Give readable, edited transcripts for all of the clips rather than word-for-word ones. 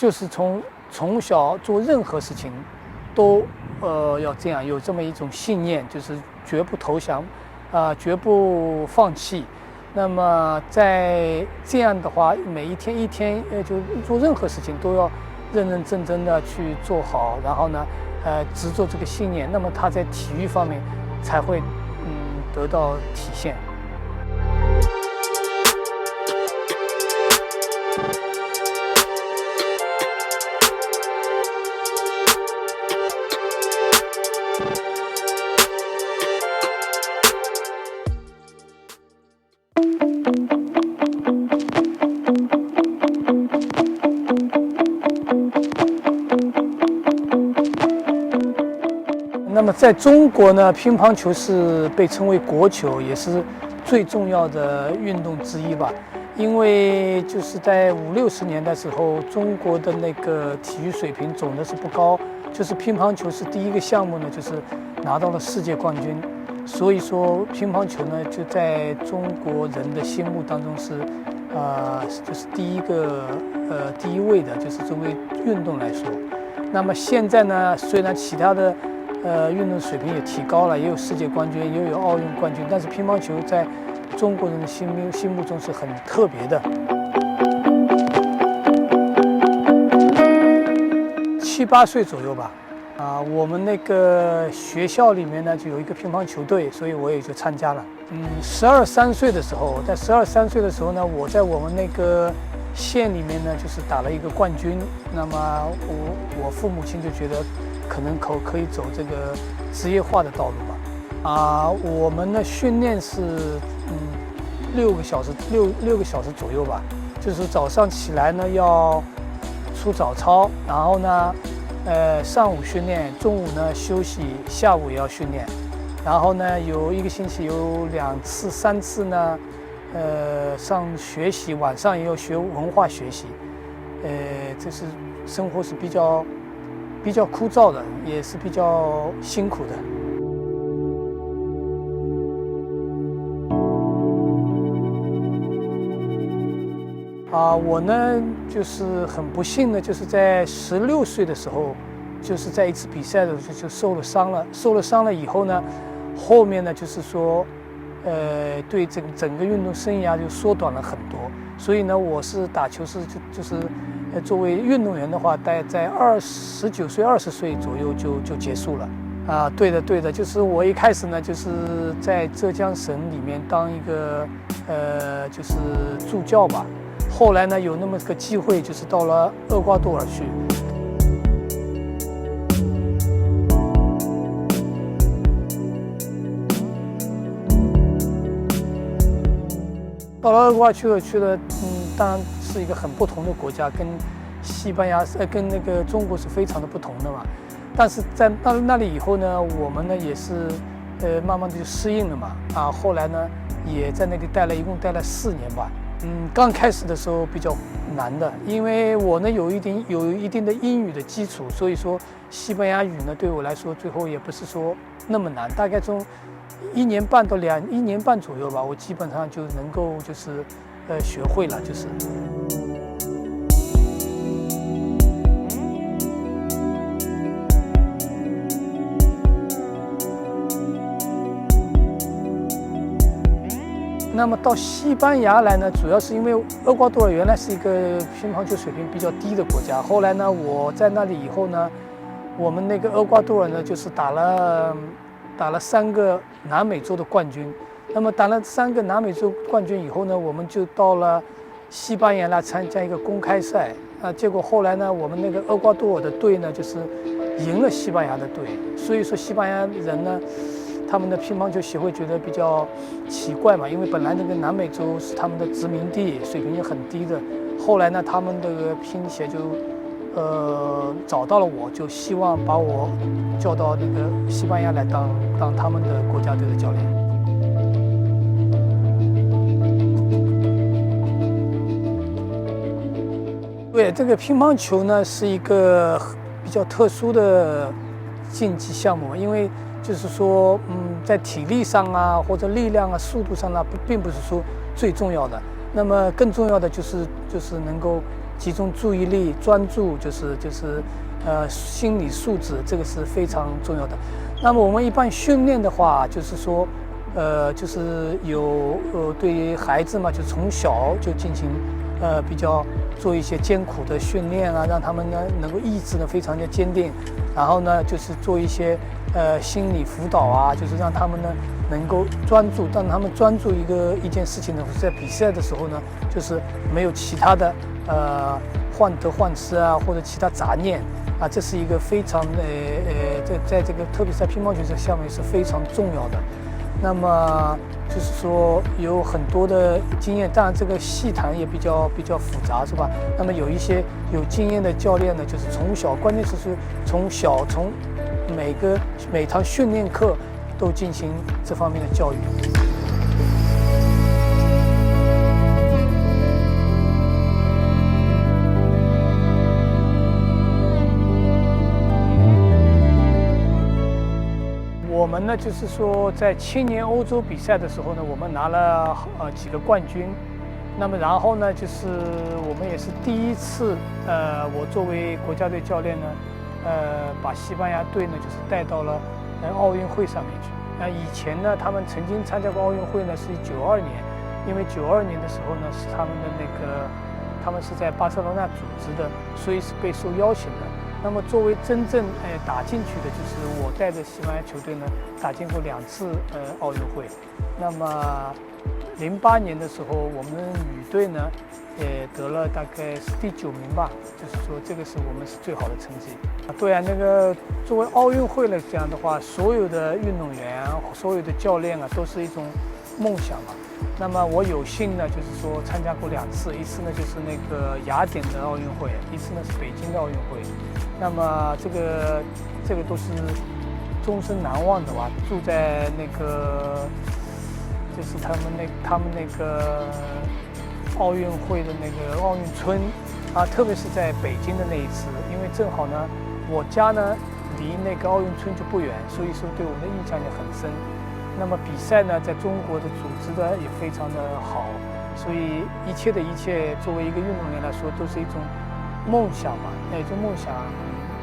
就是从小做任何事情，都要这样，有这么一种信念，就是绝不投降，绝不放弃。那么在这样的话，每一天就做任何事情都要认认真真的去做好，然后呢，执着这个信念，那么他在体育方面才会得到体现。那么在中国呢，乒乓球是被称为国球，也是最重要的运动之一吧。因为就是在50、60年代时候，中国的那个体育水平总的是不高，就是乒乓球是第一个项目呢，就是拿到了世界冠军。所以说乒乓球呢，就在中国人的心目当中是，就是第一位的，就是作为运动来说。那么现在呢，虽然其他的运动水平也提高了，也有世界冠军，也有奥运冠军，但是乒乓球在中国人的心目中是很特别的。7、8岁左右吧，我们那个学校里面呢就有一个乒乓球队，所以我也就参加了。12、13岁的时候，在12、13岁的时候呢，我在我们那个县里面呢就是打了一个冠军。那么我父母亲就觉得可能可以走这个职业化的道路吧。我们的训练是6个小时左右吧，就是早上起来呢要出早操，然后呢上午训练，中午呢休息，下午也要训练，然后呢有1个星期有2次、3次呢上学习，晚上也要学文化学习。这是生活是比较枯燥的，也是比较辛苦的。我呢就是很不幸的，就是在16岁的时候，就是在一次比赛的时候就受了伤了。受了伤了以后呢，后面呢就是说，对整个运动生涯就缩短了很多。所以呢，我是打球就是作为运动员的话，大概在19岁、20岁左右就结束了。对的，就是我一开始呢，就是在浙江省里面当一个就是助教吧。后来呢，有那么个机会，就是到了厄瓜多尔去。到了厄瓜多尔去了，当然是一个很不同的国家，跟西班牙跟那个中国是非常的不同的嘛。但是在到了那里以后呢，我们呢也是慢慢的就适应了嘛。后来呢也在那里一共待了4年吧。刚开始的时候比较难的，因为我呢有一定的英语的基础，所以说西班牙语呢对我来说最后也不是说那么难，大概从1年半到1年半左右吧，我基本上就能够就是学会了，就是。那么到西班牙来呢，主要是因为厄瓜多尔原来是一个乒乓球水平比较低的国家。后来呢，我在那里以后呢，我们那个厄瓜多尔呢，就是打了3个南美洲的冠军。那么打了3个南美洲冠军以后呢，我们就到了西班牙来参加一个公开赛。结果后来呢，我们那个厄瓜多尔的队呢，就是赢了西班牙的队。所以说西班牙人呢，他们的乒乓球协会觉得比较奇怪嘛，因为本来那个南美洲是他们的殖民地，水平也很低的。后来呢，他们这个乒协就找到了我，就希望把我叫到那个西班牙来当他们的国家队的教练。对，这个乒乓球呢是一个比较特殊的竞技项目，因为就是说，在体力上啊，或者力量啊、速度上呢，并不是说最重要的。那么更重要的就是能够集中注意力、专注，心理素质，这个是非常重要的。那么我们一般训练的话，就是说，就是对于孩子嘛，就从小就进行比较做一些艰苦的训练啊，让他们呢能够意志呢非常的坚定，然后呢就是做一些心理辅导啊，就是让他们呢能够专注，让他们专注一件事情呢，在比赛的时候呢，就是没有其他的患得患失啊，或者其他杂念啊，这是一个非常在这个特别是在乒乓球这个项目是非常重要的。那么就是说有很多的经验，当然这个细谈也比较复杂，是吧？那么有一些有经验的教练呢，就是从小，关键是从每堂训练课都进行这方面的教育。我们呢，就是说，在青年欧洲比赛的时候呢，我们拿了几个冠军。那么然后呢，就是我们也是第一次，我作为国家队教练呢，把西班牙队呢，就是带到了奥运会上面去。以前呢，他们曾经参加过奥运会呢，是92年，因为92年的时候呢，是他们的他们是在巴塞罗那组织的，所以是被受邀请的。那么作为真正打进去的，就是我带着西班牙球队呢，打进过2次奥运会。那么08年的时候，我们女队呢也得了大概是第9名吧，就是说这个是我们是最好的成绩。对啊，作为奥运会来讲的话，所有的运动员、所有的教练啊，都是一种梦想嘛。那么我有幸呢，就是说参加过2次，一次呢就是雅典的奥运会，一次呢是北京的奥运会。那么这个都是终身难忘的吧。住在就是他们奥运会的奥运村啊，特别是在北京的那一次，因为正好呢我家呢离奥运村就不远，所以说对我们的印象也很深。那么比赛呢，在中国的组织的也非常的好，所以一切的一切，作为一个运动员来说，都是一种梦想嘛。那种梦想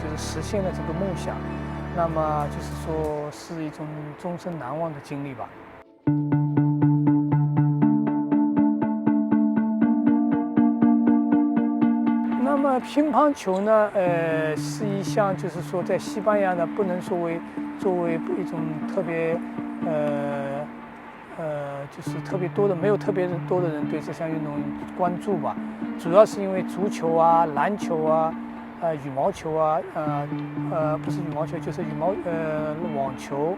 就是实现了这个梦想，那么就是说是一种终身难忘的经历吧。那么乒乓球呢，是一项就是说在西班牙呢，不能作为一种特别就是特别多的，没有特别多的人对这项运动关注吧。主要是因为足球啊、篮球啊、羽毛球啊，不是羽毛球，就是网球。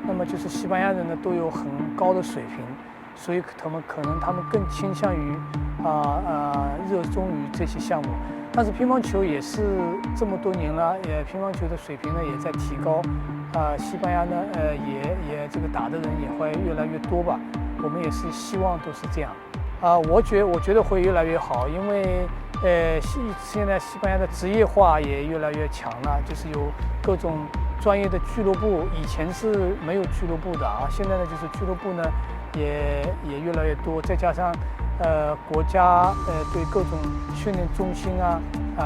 那么就是西班牙人呢都有很高的水平，所以他们更倾向于热衷于这些项目。但是乒乓球也是这么多年了，乒乓球的水平呢也在提高，西班牙呢也这个打的人也会越来越多吧。我们也是希望都是这样，我觉得会越来越好，因为现在西班牙的职业化也越来越强了，就是有各种专业的俱乐部，以前是没有俱乐部的啊，现在呢就是俱乐部呢也越来越多，再加上国家对各种训练中心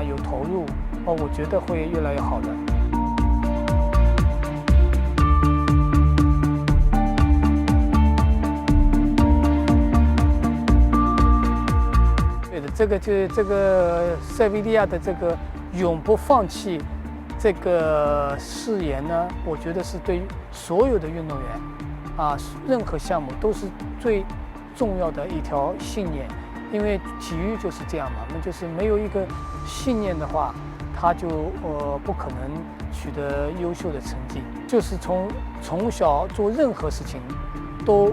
有投入，我觉得会越来越好的。对的，这个塞维利亚的这个永不放弃这个誓言呢，我觉得是对于所有的运动员任何项目都是最重要的一条信念。因为体育就是这样嘛，那就是没有一个信念的话，他就不可能取得优秀的成绩。就是从小做任何事情都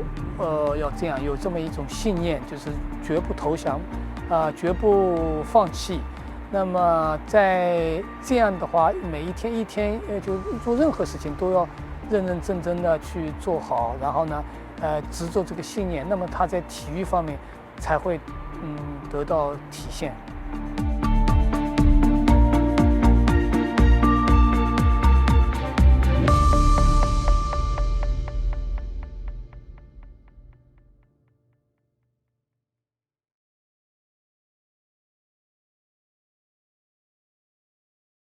要这样，有这么一种信念，就是绝不投降，绝不放弃。那么在这样的话，每一天就做任何事情都要认认真真的去做好，然后呢执着这个信念，那么他在体育方面才会得到体现。